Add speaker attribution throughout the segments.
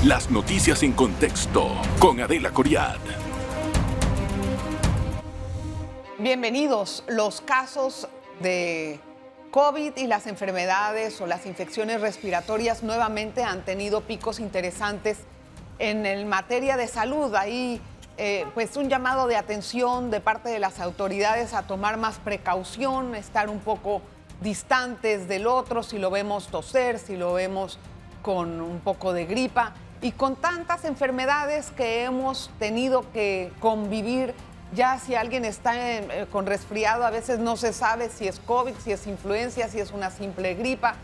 Speaker 1: Las noticias en contexto con Adela Coriad.
Speaker 2: Bienvenidos. Los casos de COVID y las enfermedades o las infecciones respiratorias nuevamente han tenido picos interesantes en materia de salud. Hay pues un llamado de atención de parte de las autoridades a tomar más precaución, estar un poco distantes del otro, si lo vemos toser, si lo vemos con un poco de gripa. Y con tantas enfermedades que hemos tenido que convivir, ya si alguien está con resfriado, a veces no se sabe si es COVID, si es influenza, si es una simple gripa,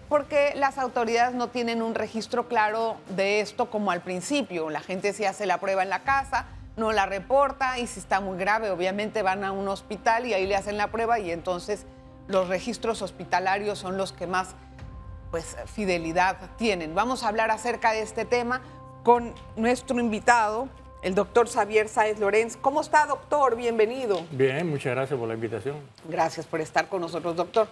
Speaker 2: porque las autoridades no tienen un registro claro de esto como al principio. La gente se hace la prueba en la casa, no la reporta y si está muy grave, obviamente van a un hospital y ahí le hacen la prueba y entonces los registros hospitalarios son los que más pues fidelidad tienen. Vamos a hablar acerca de este tema con nuestro invitado, el doctor Xavier Sáez Llorens. ¿Cómo está, doctor? Bienvenido.
Speaker 3: Bien, muchas gracias por la invitación.
Speaker 2: Gracias por estar con nosotros, doctor.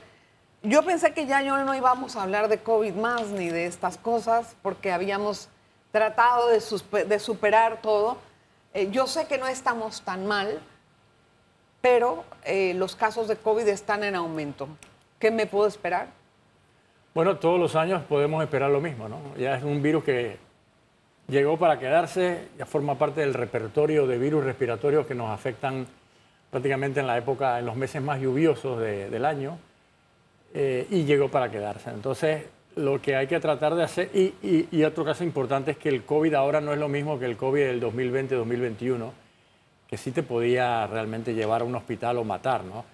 Speaker 2: Yo pensé que ya no íbamos a hablar de COVID más ni de estas cosas porque habíamos tratado de superar todo. Yo sé que no estamos tan mal, pero los casos de COVID están en aumento. ¿Qué me puedo esperar?
Speaker 3: Bueno, todos los años podemos esperar lo mismo, ¿no? Ya es un virus que llegó para quedarse, ya forma parte del repertorio de virus respiratorios que nos afectan prácticamente en la época, en los meses más lluviosos del año, y llegó para quedarse. Entonces, lo que hay que tratar de hacer, y otro caso importante es que el COVID ahora no es lo mismo que el COVID del 2020-2021, que sí te podía realmente llevar a un hospital o matar, ¿no?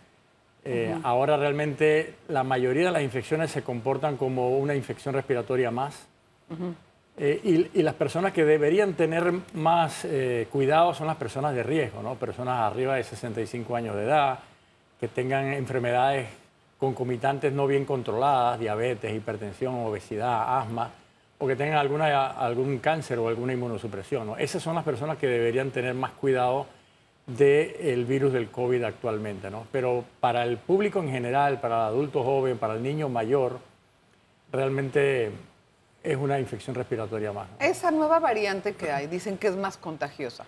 Speaker 3: Ahora realmente la mayoría de las infecciones se comportan como una infección respiratoria más. Y las personas que deberían tener más cuidado son las personas de riesgo, ¿no? Personas arriba de 65 años de edad, que tengan enfermedades concomitantes no bien controladas, diabetes, hipertensión, obesidad, asma, o que tengan algún cáncer o alguna inmunosupresión, ¿no? Esas son las personas que deberían tener más cuidado del virus del COVID actualmente, ¿no? Pero para el público en general, para el adulto joven, para el niño mayor, realmente es una infección respiratoria más, ¿no?
Speaker 2: Esa nueva variante que hay, dicen que es más contagiosa,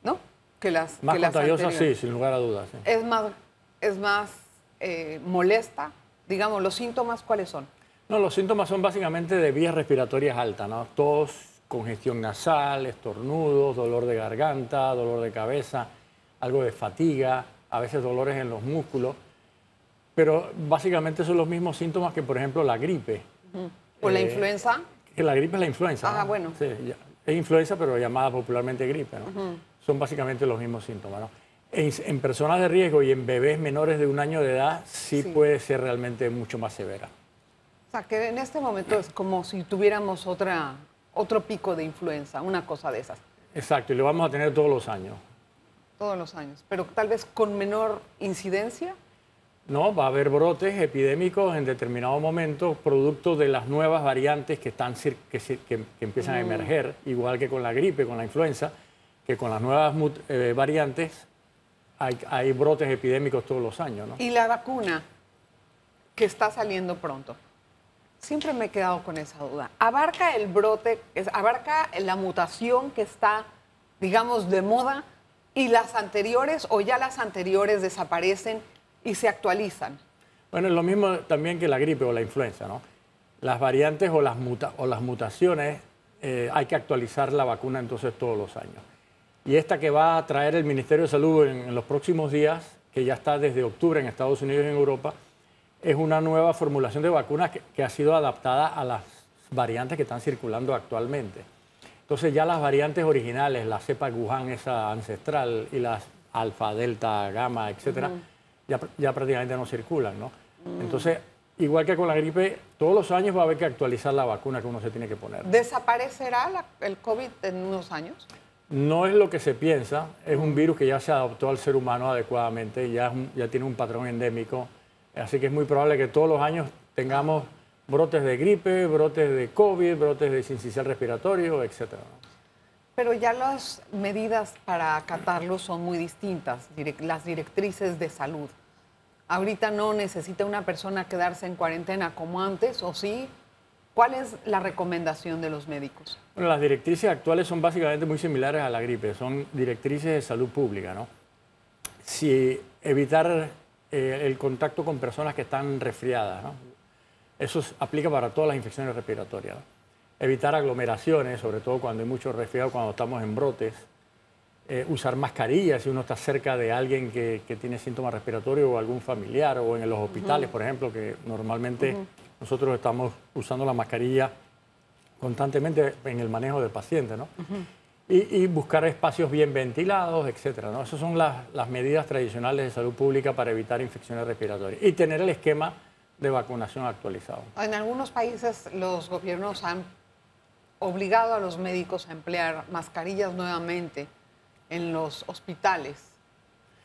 Speaker 2: ¿no?
Speaker 3: Más contagiosa,
Speaker 2: anteriores.
Speaker 3: sí, sin lugar a dudas. Sí.
Speaker 2: Es más molesta, digamos, ¿los síntomas cuáles son?
Speaker 3: No, los síntomas son básicamente de vías respiratorias altas, ¿no? Tos, congestión nasal, estornudos, dolor de garganta, dolor de cabeza, algo de fatiga, a veces dolores en los músculos, pero básicamente son los mismos síntomas que, por ejemplo, la gripe.
Speaker 2: ¿O la influenza?
Speaker 3: Que la gripe es la influenza,
Speaker 2: Ah,
Speaker 3: ¿no?
Speaker 2: bueno.
Speaker 3: Sí, es influenza, pero llamada popularmente gripe, ¿no? Son básicamente los mismos síntomas, ¿no? En personas de riesgo y en bebés menores de 1 año de edad sí puede ser realmente mucho más severa.
Speaker 2: O sea, que en este momento es como si tuviéramos otro pico de influenza, una cosa de esas.
Speaker 3: Exacto, y lo vamos a tener todos los años.
Speaker 2: Todos los años, pero tal vez con menor incidencia.
Speaker 3: No, va a haber brotes epidémicos en determinados momentos, producto de las nuevas variantes que empiezan a emerger, igual que con la gripe, con la influenza, que con las nuevas variantes hay brotes epidémicos todos los años, ¿no?
Speaker 2: Y la vacuna que está saliendo pronto. Siempre me he quedado con esa duda. ¿Abarca el brote, abarca la mutación que está, digamos, de moda y las anteriores o ya las anteriores desaparecen y se actualizan?
Speaker 3: Bueno, es lo mismo también que la gripe o la influenza, ¿no? Las variantes o las mutaciones hay que actualizar la vacuna entonces todos los años. Y esta que va a traer el Ministerio de Salud en los próximos días, que ya está desde octubre en Estados Unidos y en Europa, es una nueva formulación de vacunas que ha sido adaptada a las variantes que están circulando actualmente. Entonces ya las variantes originales, la cepa Wuhan, esa ancestral, y las alfa, delta, gamma, etcétera, ya prácticamente no circulan, ¿no? Entonces, igual que con la gripe, todos los años va a haber que actualizar la vacuna que uno se tiene que poner.
Speaker 2: ¿Desaparecerá el COVID en unos años?
Speaker 3: No es lo que se piensa, es un virus que ya se adaptó al ser humano adecuadamente, ya tiene un patrón endémico, así que es muy probable que todos los años tengamos brotes de gripe, brotes de COVID, brotes de sincicial respiratorio, etc.
Speaker 2: Pero ya las medidas para acatarlo son muy distintas, las directrices de salud. Ahorita no necesita una persona quedarse en cuarentena como antes, ¿o sí? ¿Cuál es la recomendación de los médicos?
Speaker 3: Bueno, las directrices actuales son básicamente muy similares a la gripe, son directrices de salud pública, ¿no? Si evitar el contacto con personas que están resfriadas, ¿no? Eso aplica para todas las infecciones respiratorias, ¿no? Evitar aglomeraciones, sobre todo cuando hay mucho resfriado, cuando estamos en brotes. Usar mascarillas si uno está cerca de alguien que tiene síntomas respiratorios o algún familiar, o en los hospitales, por ejemplo, que normalmente nosotros estamos usando la mascarilla constantemente en el manejo del paciente, ¿no? Y buscar espacios bien ventilados, etcétera, ¿no? Esas son las medidas tradicionales de salud pública para evitar infecciones respiratorias. Y tener el esquema de vacunación actualizado.
Speaker 2: En algunos países los gobiernos han obligado a los médicos a emplear mascarillas nuevamente en los hospitales.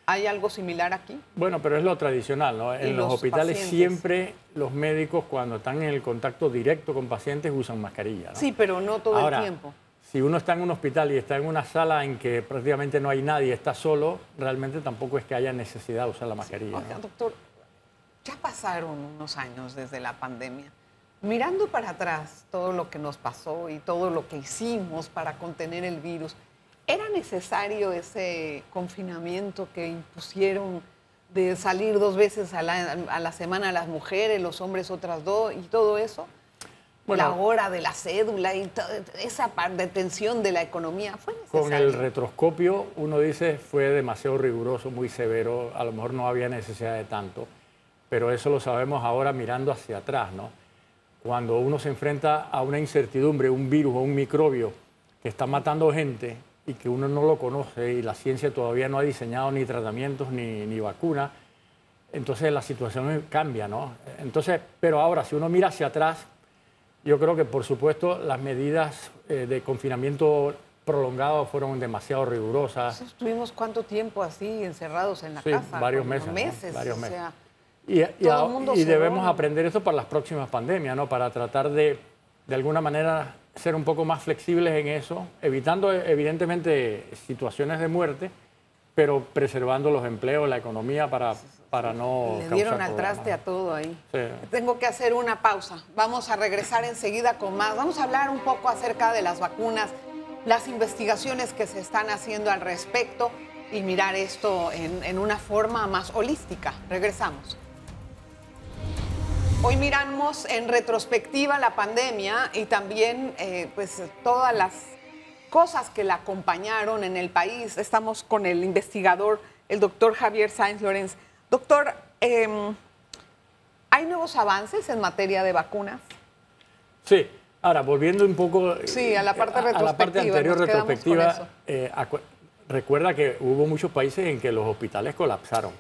Speaker 2: ¿Hay algo similar aquí?
Speaker 3: Bueno, pero es lo tradicional, ¿no? En los hospitales pacientes, siempre los médicos, cuando están en el contacto directo con pacientes, usan mascarilla, ¿no?
Speaker 2: Sí, pero no todo
Speaker 3: Ahora,
Speaker 2: el tiempo.
Speaker 3: Si uno está en un hospital y está en una sala en que prácticamente no hay nadie, está solo, realmente tampoco es que haya necesidad de usar la mascarilla.
Speaker 2: Oiga,
Speaker 3: ¿no?
Speaker 2: doctor, ya pasaron unos años desde la pandemia. Mirando para atrás todo lo que nos pasó y todo lo que hicimos para contener el virus, ¿era necesario ese confinamiento que impusieron de salir 2 veces a la semana las mujeres, los hombres otras 2 y todo eso? Bueno, la hora de la cédula y esa detención de la economía, ¿fue necesario?
Speaker 3: Con el retroscopio uno dice fue demasiado riguroso, muy severo, a lo mejor no había necesidad de tanto, pero eso lo sabemos ahora mirando hacia atrás, ¿no? Cuando uno se enfrenta a una incertidumbre, un virus o un microbio que está matando gente y que uno no lo conoce y la ciencia todavía no ha diseñado ni tratamientos ni vacunas, entonces la situación cambia, ¿no? Entonces, pero ahora, si uno mira hacia atrás, yo creo que, por supuesto, las medidas de confinamiento prolongado fueron demasiado rigurosas.
Speaker 2: Entonces, ¿estuvimos cuánto tiempo así, encerrados en la
Speaker 3: sí,
Speaker 2: casa?
Speaker 3: Varios meses.
Speaker 2: Meses,
Speaker 3: ¿no? Varios
Speaker 2: o
Speaker 3: meses.
Speaker 2: sea,
Speaker 3: y debemos aprender esto para las próximas pandemias, ¿no? Para tratar de alguna manera, ser un poco más flexibles en eso, evitando, evidentemente, situaciones de muerte, pero preservando los empleos, la economía para no
Speaker 2: Le dieron al traste a todo ahí.
Speaker 3: Sí.
Speaker 2: Tengo que hacer una pausa. Vamos a regresar enseguida con más. Vamos a hablar un poco acerca de las vacunas, las investigaciones que se están haciendo al respecto y mirar esto en una forma más holística. Regresamos. Hoy miramos en retrospectiva la pandemia y también pues todas las cosas que la acompañaron en el país. Estamos con el investigador, el doctor Javier Sáenz Llorens. Doctor, ¿hay nuevos avances en materia de vacunas?
Speaker 3: Sí. Ahora, volviendo un poco
Speaker 2: sí, a la parte retrospectiva,
Speaker 3: a la parte anterior retrospectiva, recuerda que hubo muchos países en que los hospitales colapsaron.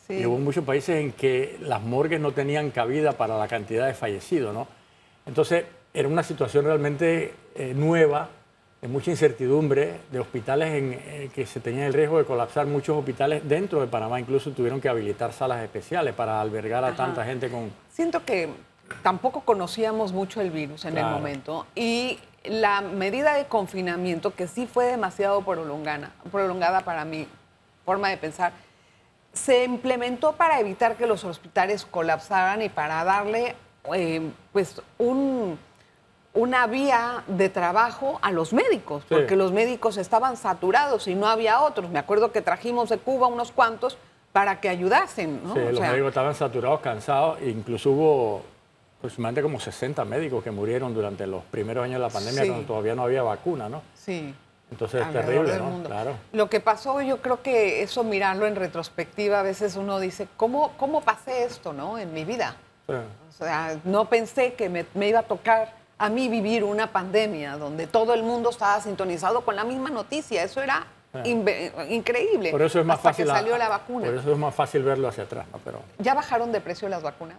Speaker 3: Sí. Y hubo muchos países en que las morgues no tenían cabida para la cantidad de fallecidos, ¿no? Entonces, era una situación realmente nueva, de mucha incertidumbre, de hospitales en que se tenía el riesgo de colapsar. Muchos hospitales dentro de Panamá incluso tuvieron que habilitar salas especiales para albergar a tanta gente con...
Speaker 2: Siento que tampoco conocíamos mucho el virus en el momento y la medida de confinamiento, que sí fue demasiado prolongada para mi forma de pensar, se implementó para evitar que los hospitales colapsaran y para darle pues una vía de trabajo a los médicos, porque sí, los médicos estaban saturados y no había otros. Me acuerdo que trajimos de Cuba unos cuantos para que ayudasen, ¿no?
Speaker 3: Sí, los médicos estaban saturados, cansados, e incluso hubo aproximadamente como 60 médicos que murieron durante los primeros años de la pandemia, sí, cuando todavía no había vacuna, ¿no?
Speaker 2: Sí.
Speaker 3: Entonces es terrible, ¿no? Claro.
Speaker 2: Lo que pasó, yo creo que eso, mirarlo en retrospectiva, a veces uno dice, ¿cómo pasé esto, no? En mi vida. Sí. O sea, no pensé que me iba a tocar a mí vivir una pandemia donde todo el mundo estaba sintonizado con la misma noticia. Eso era increíble.
Speaker 3: Por eso es más fácil
Speaker 2: que salió la vacuna.
Speaker 3: Por eso es más fácil verlo hacia atrás, ¿no? Pero...
Speaker 2: ¿Ya bajaron de precio las vacunas?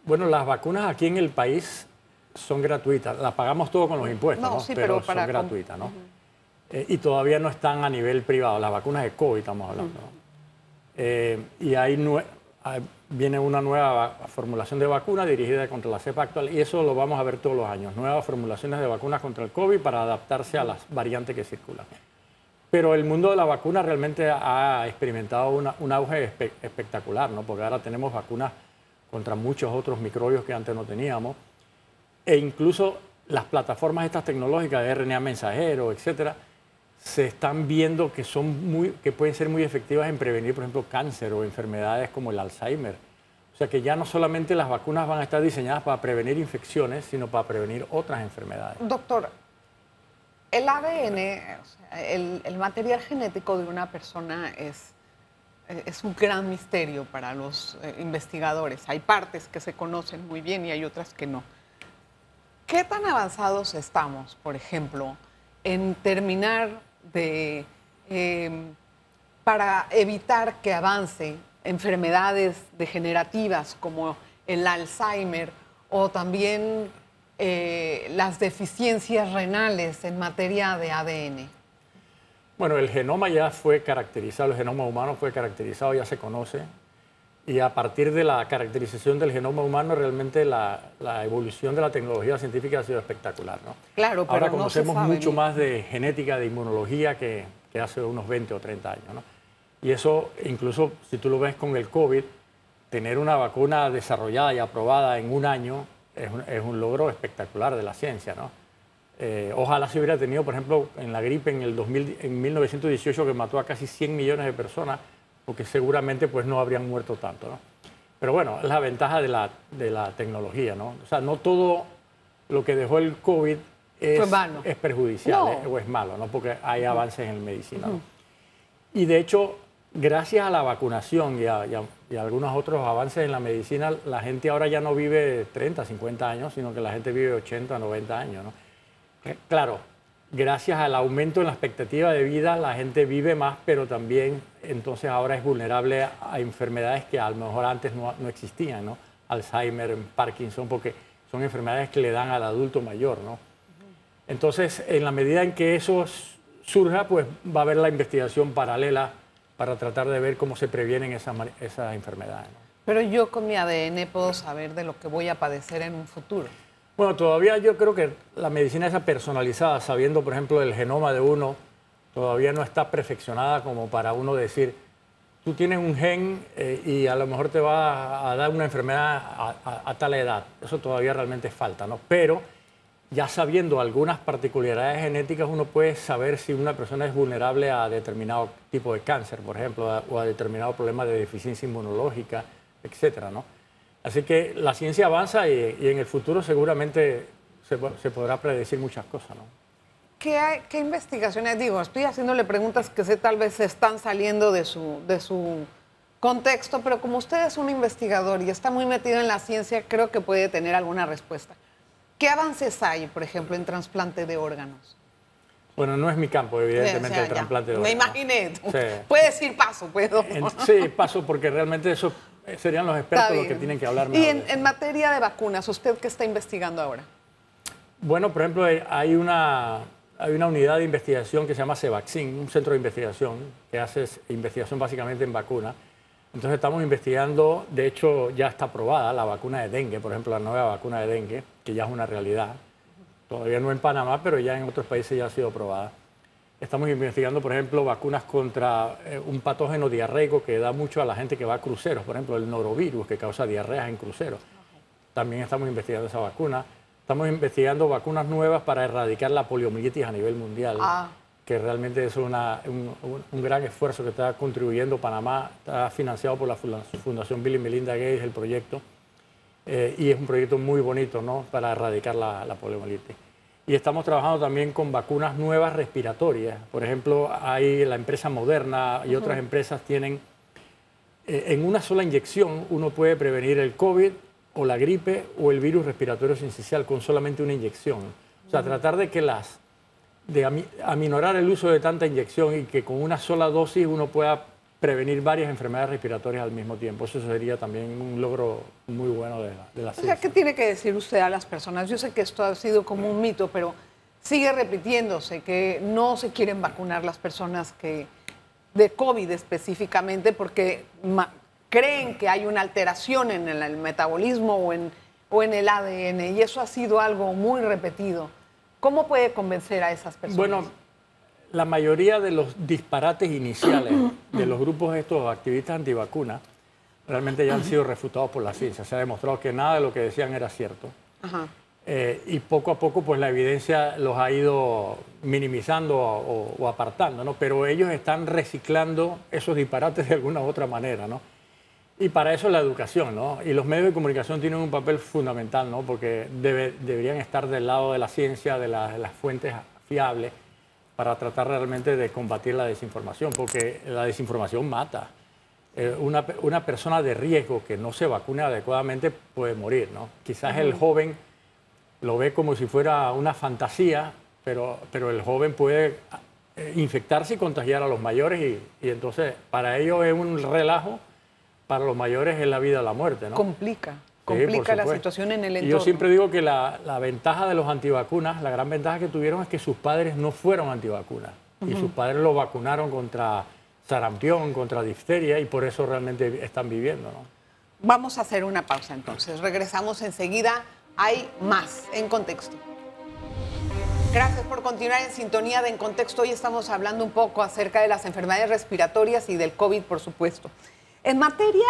Speaker 3: Bueno, las vacunas aquí en el país son gratuitas. Las pagamos todo con los impuestos, ¿no?
Speaker 2: Sí,
Speaker 3: pero son gratuitas, ¿no? Y todavía no están a nivel privado. Las vacunas de COVID estamos hablando, ¿no? Y viene una nueva formulación de vacuna dirigida contra la cepa actual y eso lo vamos a ver todos los años. Nuevas formulaciones de vacunas contra el COVID para adaptarse a las variantes que circulan. Pero el mundo de la vacuna realmente ha experimentado un auge espectacular, ¿no? Porque ahora tenemos vacunas contra muchos otros microbios que antes no teníamos. e incluso las plataformas estas tecnológicas de RNA mensajero, etcétera, se están viendo que pueden ser muy efectivas en prevenir, por ejemplo, cáncer o enfermedades como el Alzheimer. O sea que ya no solamente las vacunas van a estar diseñadas para prevenir infecciones, sino para prevenir otras enfermedades.
Speaker 2: Doctor, el ADN, o sea, el material genético de una persona es un gran misterio para los investigadores. Hay partes que se conocen muy bien y hay otras que no. ¿Qué tan avanzados estamos, por ejemplo, en terminar para evitar que avance enfermedades degenerativas como el Alzheimer o también las deficiencias renales en materia de ADN?
Speaker 3: Bueno, el genoma ya fue caracterizado, el genoma humano fue caracterizado, ya se conoce. Y a partir de la caracterización del genoma humano, realmente la evolución de la tecnología científica ha sido espectacular, ¿no?
Speaker 2: Claro, pero
Speaker 3: ahora conocemos
Speaker 2: no se sabe
Speaker 3: mucho más de genética, de inmunología que hace unos 20 o 30 años, ¿no? Y eso, incluso si tú lo ves con el COVID, tener una vacuna desarrollada y aprobada en un año es un logro espectacular de la ciencia, ¿no? Ojalá se hubiera tenido, por ejemplo, en la gripe en 1918, que mató a casi 100 millones de personas, porque seguramente pues, no habrían muerto tanto, ¿no? Pero bueno, es la ventaja de la tecnología, ¿no? O sea, no todo lo que dejó el COVID es perjudicial,
Speaker 2: no.
Speaker 3: o es malo, ¿no? Porque hay avances en medicina, ¿no? Y de hecho, gracias a la vacunación y a algunos otros avances en la medicina, la gente ahora ya no vive 30, 50 años, sino que la gente vive 80, 90 años, ¿no? Claro, gracias al aumento en la expectativa de vida, la gente vive más, pero también entonces ahora es vulnerable a enfermedades que a lo mejor antes no existían, ¿no? Alzheimer, Parkinson, porque son enfermedades que le dan al adulto mayor, ¿no? Entonces, en la medida en que eso surja, pues va a haber la investigación paralela para tratar de ver cómo se previenen esas enfermedades, ¿no?
Speaker 2: Pero yo con mi ADN puedo saber de lo que voy a padecer en un futuro.
Speaker 3: Bueno, todavía yo creo que la medicina esa personalizada, sabiendo, por ejemplo, el genoma de uno, todavía no está perfeccionada como para uno decir, tú tienes un gen y a lo mejor te va a dar una enfermedad a tal edad. Eso todavía realmente falta, ¿no? Pero ya sabiendo algunas particularidades genéticas, uno puede saber si una persona es vulnerable a determinado tipo de cáncer, por ejemplo, o a determinado problema de deficiencia inmunológica, etcétera, ¿no? Así que la ciencia avanza y en el futuro seguramente se podrá predecir muchas cosas, ¿no?
Speaker 2: ¿Qué investigaciones? Digo, estoy haciéndole preguntas que sé tal vez están saliendo de su contexto, pero como usted es un investigador y está muy metido en la ciencia, creo que puede tener alguna respuesta. ¿Qué avances hay, por ejemplo, en trasplante de órganos?
Speaker 3: Bueno, no es mi campo, evidentemente, el trasplante de órganos.
Speaker 2: Me imaginé.
Speaker 3: Sí.
Speaker 2: Puede decir paso, ¿puedo?
Speaker 3: Sí, paso, porque realmente eso serían los expertos los que tienen que hablar mejor.
Speaker 2: Y en materia de vacunas, ¿usted qué está investigando ahora?
Speaker 3: Bueno, por ejemplo, hay una unidad de investigación que se llama CEVAXIN, un centro de investigación que hace investigación básicamente en vacunas. Entonces estamos investigando, de hecho ya está aprobada la vacuna de dengue, por ejemplo, la nueva vacuna de dengue, que ya es una realidad. Todavía no en Panamá, pero ya en otros países ya ha sido aprobada. Estamos investigando, por ejemplo, vacunas contra un patógeno diarreico que da mucho a la gente que va a cruceros, por ejemplo, el norovirus, que causa diarreas en cruceros. También estamos investigando esa vacuna. Estamos investigando vacunas nuevas para erradicar la poliomielitis a nivel mundial, que realmente es un gran esfuerzo que está contribuyendo Panamá. Está financiado por la Fundación Bill y Melinda Gates, el proyecto, y es un proyecto muy bonito, ¿no?, para erradicar la poliomielitis. Y estamos trabajando también con vacunas nuevas respiratorias. Por ejemplo, hay la empresa Moderna y otras empresas tienen, en una sola inyección, uno puede prevenir el COVID o la gripe o el virus respiratorio sincicial con solamente una inyección. O sea, tratar de aminorar el uso de tanta inyección y que con una sola dosis uno pueda prevenir varias enfermedades respiratorias al mismo tiempo. Eso sería también un logro muy bueno de la ciencia.
Speaker 2: O sea, ¿qué tiene que decir usted a las personas? Yo sé que esto ha sido como un mito, pero sigue repitiéndose que no se quieren vacunar las personas de COVID específicamente porque creen que hay una alteración en el metabolismo o en el ADN, y eso ha sido algo muy repetido. ¿Cómo puede convencer a esas personas?
Speaker 3: Bueno, la mayoría de los disparates iniciales de los grupos estos activistas antivacunas realmente ya han sido refutados por la ciencia. Se ha demostrado que nada de lo que decían era cierto. y poco a poco pues la evidencia los ha ido minimizando o apartando, ¿no? Pero ellos están reciclando esos disparates de alguna u otra manera, ¿no? Y para eso la educación, ¿no? Y los medios de comunicación tienen un papel fundamental, ¿no? Porque deberían estar del lado de la ciencia, de las fuentes fiables, para tratar realmente de combatir la desinformación, porque la desinformación mata. Una persona de riesgo que no se vacune adecuadamente puede morir, ¿no? Quizás el joven lo ve como si fuera una fantasía, pero el joven puede infectarse y contagiar a los mayores y entonces para ellos es un relajo, para los mayores es la vida o la muerte, ¿no?
Speaker 2: Complica la situación en el entorno.
Speaker 3: Y yo siempre digo que la ventaja de los antivacunas, la gran ventaja que tuvieron es que sus padres no fueron antivacunas y sus padres los vacunaron contra sarampión, contra difteria y por eso realmente están viviendo, ¿no?
Speaker 2: Vamos a hacer una pausa entonces. Regresamos enseguida. Hay más En Contexto. Gracias por continuar en sintonía de En Contexto. Hoy estamos hablando un poco acerca de las enfermedades respiratorias y del COVID, por supuesto. En materia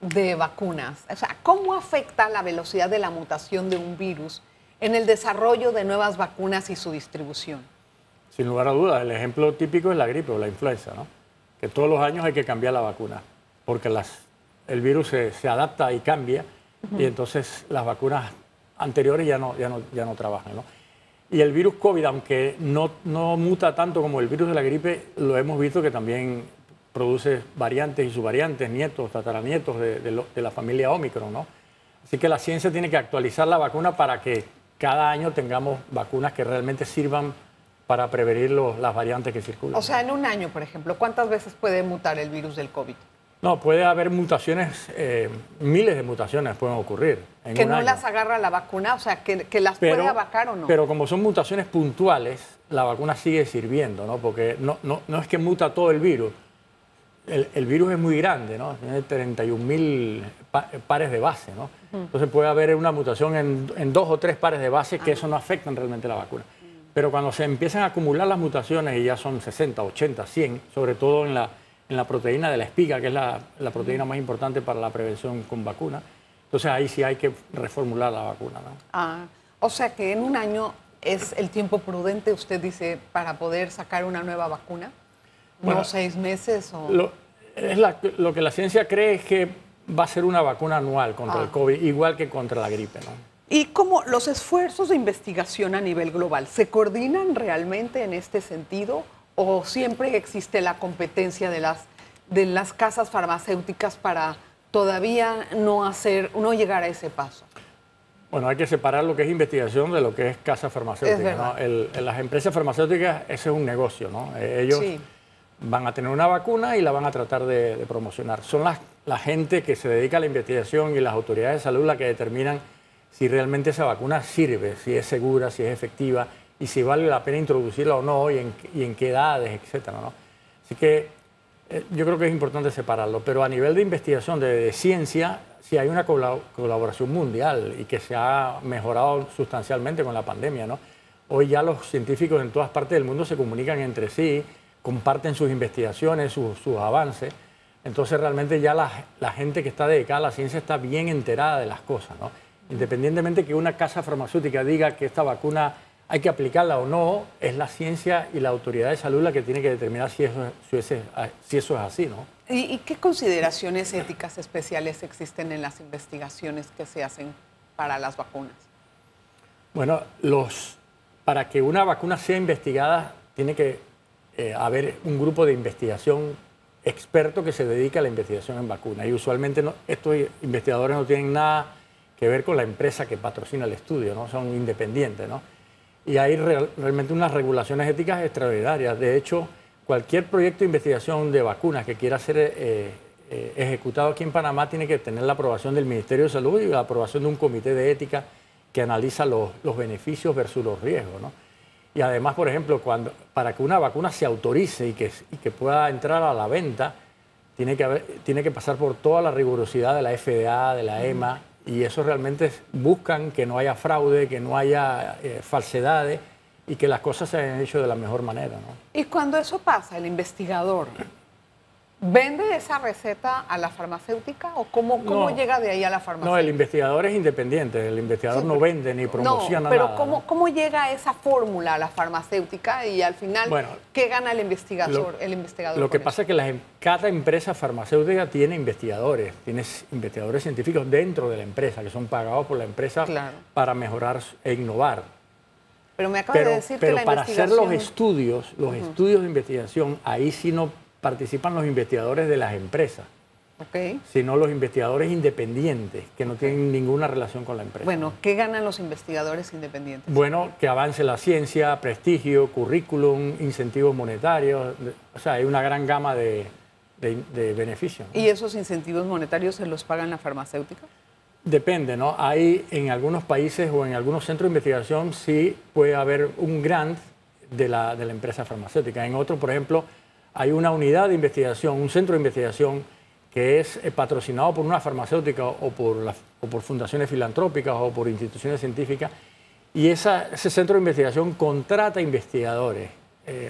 Speaker 2: de vacunas, o sea, ¿cómo afecta la velocidad de la mutación de un virus en el desarrollo de nuevas vacunas y su distribución?
Speaker 3: Sin lugar a dudas, el ejemplo típico es la gripe o la influenza, ¿no? Que todos los años hay que cambiar la vacuna, porque el virus se adapta y cambia, y entonces las vacunas anteriores ya no trabajan, ¿no? Y el virus COVID, aunque no muta tanto como el virus de la gripe, lo hemos visto que también produce variantes y subvariantes, nietos, tataranietos de la familia Omicron, ¿no? Así que la ciencia tiene que actualizar la vacuna para que cada año tengamos vacunas que realmente sirvan para prevenir las variantes que circulan.
Speaker 2: O sea, en un año, por ejemplo, ¿cuántas veces puede mutar el virus del COVID?
Speaker 3: No, puede haber mutaciones, miles de mutaciones pueden ocurrir en
Speaker 2: ¿Que
Speaker 3: un
Speaker 2: no
Speaker 3: año.
Speaker 2: las agarra la vacuna? O sea, ¿que las puede abacar o no?
Speaker 3: Pero como son mutaciones puntuales, la vacuna sigue sirviendo, ¿no? Porque no es que muta todo el virus. El virus es muy grande, ¿no? Tiene 31.000 pares de base, ¿no? Entonces puede haber una mutación en 2 o 3 pares de base que eso no afectan realmente la vacuna. Pero cuando se empiezan a acumular las mutaciones y ya son 60, 80, 100, sobre todo en la proteína de la espiga, que es la proteína más importante para la prevención con vacuna, entonces ahí sí hay que reformular la vacuna, ¿no?
Speaker 2: O sea que en un año es el tiempo prudente, usted dice, para poder sacar una nueva vacuna.
Speaker 3: Bueno,
Speaker 2: ¿no 6 meses? O...
Speaker 3: Lo que la ciencia cree es que va a ser una vacuna anual contra el COVID, igual que contra la gripe, ¿no?
Speaker 2: ¿Y cómo los esfuerzos de investigación a nivel global se coordinan realmente en este sentido o siempre existe la competencia de las casas farmacéuticas para todavía no llegar a ese paso?
Speaker 3: Bueno, hay que separar lo que es investigación de lo que es casa farmacéutica, ¿no? Las empresas farmacéuticas, ese es un negocio, ¿no? Ellos van a tener una vacuna y la van a tratar de promocionar. Son la gente que se dedica a la investigación y las autoridades de salud las que determinan si realmente esa vacuna sirve, si es segura, si es efectiva y si vale la pena introducirla o no y en qué edades, etcétera, ¿no? Así que yo creo que es importante separarlo, pero a nivel de investigación, de ciencia, sí hay una colaboración mundial y que se ha mejorado sustancialmente con la pandemia, ¿no? Hoy ya los científicos en todas partes del mundo se comunican entre sí, comparten sus investigaciones, sus avances. Entonces realmente ya la gente que está dedicada a la ciencia está bien enterada de las cosas, ¿no? Independientemente que una casa farmacéutica diga que esta vacuna hay que aplicarla o no, es la ciencia y la autoridad de salud la que tiene que determinar si eso es así, ¿no?
Speaker 2: ¿Y qué consideraciones éticas especiales existen en las investigaciones que se hacen para las vacunas?
Speaker 3: Bueno, para que una vacuna sea investigada tiene que haber un grupo de investigación experto que se dedica a la investigación en vacunas. Y usualmente estos investigadores no tienen nada que ver con la empresa que patrocina el estudio, ¿no? Son independientes, ¿no? Y hay realmente unas regulaciones éticas extraordinarias. De hecho, cualquier proyecto de investigación de vacunas que quiera ser ejecutado aquí en Panamá tiene que tener la aprobación del Ministerio de Salud y la aprobación de un comité de ética que analiza los beneficios versus los riesgos, ¿no? Y además, por ejemplo, para que una vacuna se autorice y que pueda entrar a la venta, tiene que pasar por toda la rigurosidad de la FDA, de la EMA, y eso realmente buscan que no haya fraude, que no haya falsedades y que las cosas se hayan hecho de la mejor manera, ¿no?
Speaker 2: Y cuando eso pasa, el investigador ¿Vende esa receta a la farmacéutica o cómo
Speaker 3: No.
Speaker 2: llega de ahí a la farmacéutica?
Speaker 3: No, el investigador es independiente, el investigador no vende ni promociona
Speaker 2: no, pero
Speaker 3: nada.
Speaker 2: ¿cómo llega esa fórmula a la farmacéutica y al final
Speaker 3: Bueno,
Speaker 2: qué gana el investigador?
Speaker 3: Lo que pasa es que cada empresa farmacéutica tiene investigadores científicos dentro de la empresa, que son pagados por la empresa para mejorar e innovar.
Speaker 2: Pero me acaba de decir que la
Speaker 3: para
Speaker 2: investigación...
Speaker 3: hacer los estudios de investigación, ahí sí no participan los investigadores de las empresas, sino los investigadores independientes, que no tienen ninguna relación con la empresa.
Speaker 2: Bueno, ¿qué ganan los investigadores independientes?
Speaker 3: Bueno, que avance la ciencia, prestigio, currículum, incentivos monetarios, o sea, hay una gran gama de beneficios, ¿no?
Speaker 2: ¿Y esos incentivos monetarios se los pagan la farmacéutica?
Speaker 3: Depende, ¿no? Hay en algunos países o en algunos centros de investigación sí puede haber un grant de la empresa farmacéutica. En otro, por ejemplo, hay una unidad de investigación, un centro de investigación que es patrocinado por una farmacéutica o por fundaciones filantrópicas o por instituciones científicas, y ese centro de investigación contrata investigadores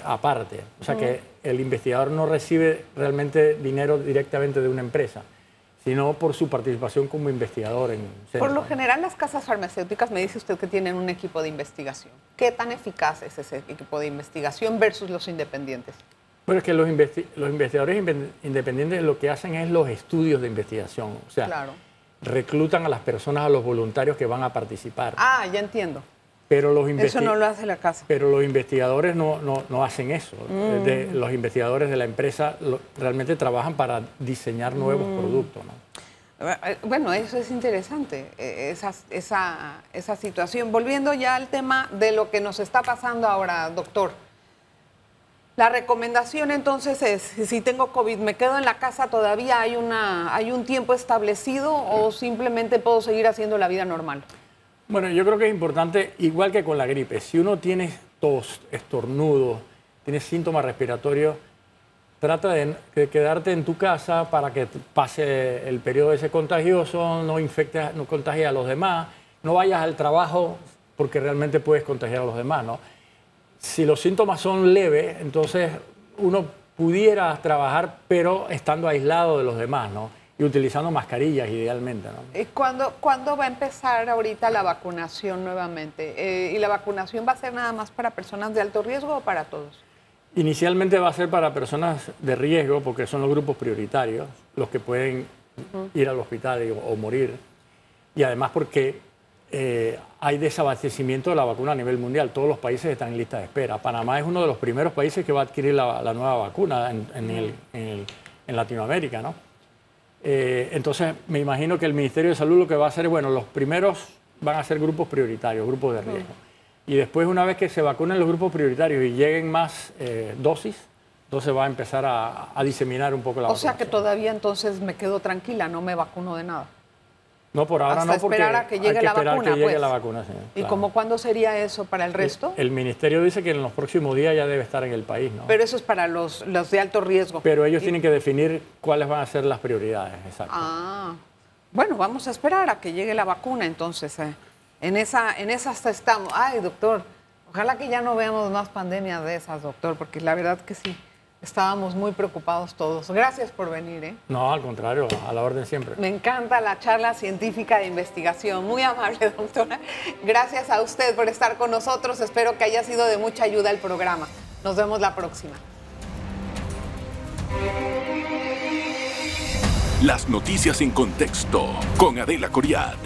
Speaker 3: aparte. O sea que el investigador no recibe realmente dinero directamente de una empresa, sino por su participación como investigador en centros.
Speaker 2: Por lo general, las casas farmacéuticas, me dice usted que tienen un equipo de investigación. ¿Qué tan eficaz es ese equipo de investigación versus los independientes?
Speaker 3: Bueno, es que los investigadores independientes lo que hacen es los estudios de investigación. O sea, reclutan a las personas, a los voluntarios que van a participar.
Speaker 2: Ah, ya entiendo.
Speaker 3: Pero
Speaker 2: eso no lo hace la casa.
Speaker 3: Pero los investigadores no hacen eso. Los investigadores de la empresa realmente trabajan para diseñar nuevos productos, ¿no?
Speaker 2: Bueno, eso es interesante, esa situación. Volviendo ya al tema de lo que nos está pasando ahora, doctor. La recomendación entonces es, si tengo COVID, ¿me quedo en la casa todavía? ¿Hay un tiempo establecido o simplemente puedo seguir haciendo la vida normal?
Speaker 3: Bueno, yo creo que es importante, igual que con la gripe, si uno tiene tos, estornudo, tiene síntomas respiratorios, trata de quedarte en tu casa para que pase el periodo ese contagioso, no contagies a los demás, no vayas al trabajo porque realmente puedes contagiar a los demás, ¿no? Si los síntomas son leves, entonces uno pudiera trabajar, pero estando aislado de los demás, ¿no? Y utilizando mascarillas idealmente, ¿no?
Speaker 2: ¿Cuándo va a empezar ahorita la vacunación nuevamente? ¿Y la vacunación va a ser nada más para personas de alto riesgo o para todos?
Speaker 3: Inicialmente va a ser para personas de riesgo, porque son los grupos prioritarios, los que pueden ir al hospital o morir. Y además porque hay desabastecimiento de la vacuna a nivel mundial. Todos los países están en lista de espera. Panamá es uno de los primeros países que va a adquirir la nueva vacuna en Latinoamérica, ¿no? Entonces, me imagino que el Ministerio de Salud lo que va a hacer es, bueno, los primeros van a ser grupos prioritarios, grupos de riesgo. Y después, una vez que se vacunen los grupos prioritarios y lleguen más dosis, entonces va a empezar a diseminar un poco la vacunación.
Speaker 2: O sea que todavía entonces me quedo tranquila, no me vacuno de nada.
Speaker 3: No, por ahora no, porque
Speaker 2: esperar a que llegue la vacuna,
Speaker 3: llegue la vacuna, señor.
Speaker 2: ¿Y cómo cuándo sería eso para el resto?
Speaker 3: El ministerio dice que en los próximos días ya debe estar en el país, ¿no?
Speaker 2: Pero eso es para los de alto riesgo.
Speaker 3: Pero ellos tienen que definir cuáles van a ser las prioridades, exacto.
Speaker 2: Ah, bueno, vamos a esperar a que llegue la vacuna, entonces. En esas estamos. Ay, doctor, ojalá que ya no veamos más pandemias de esas, doctor, porque la verdad que sí. Estábamos muy preocupados todos. Gracias por venir, ¿eh?
Speaker 3: No, al contrario, a la orden siempre.
Speaker 2: Me encanta la charla científica de investigación. Muy amable, doctora. Gracias a usted por estar con nosotros. Espero que haya sido de mucha ayuda el programa. Nos vemos la próxima.
Speaker 1: Las noticias en contexto con Adela Coriad.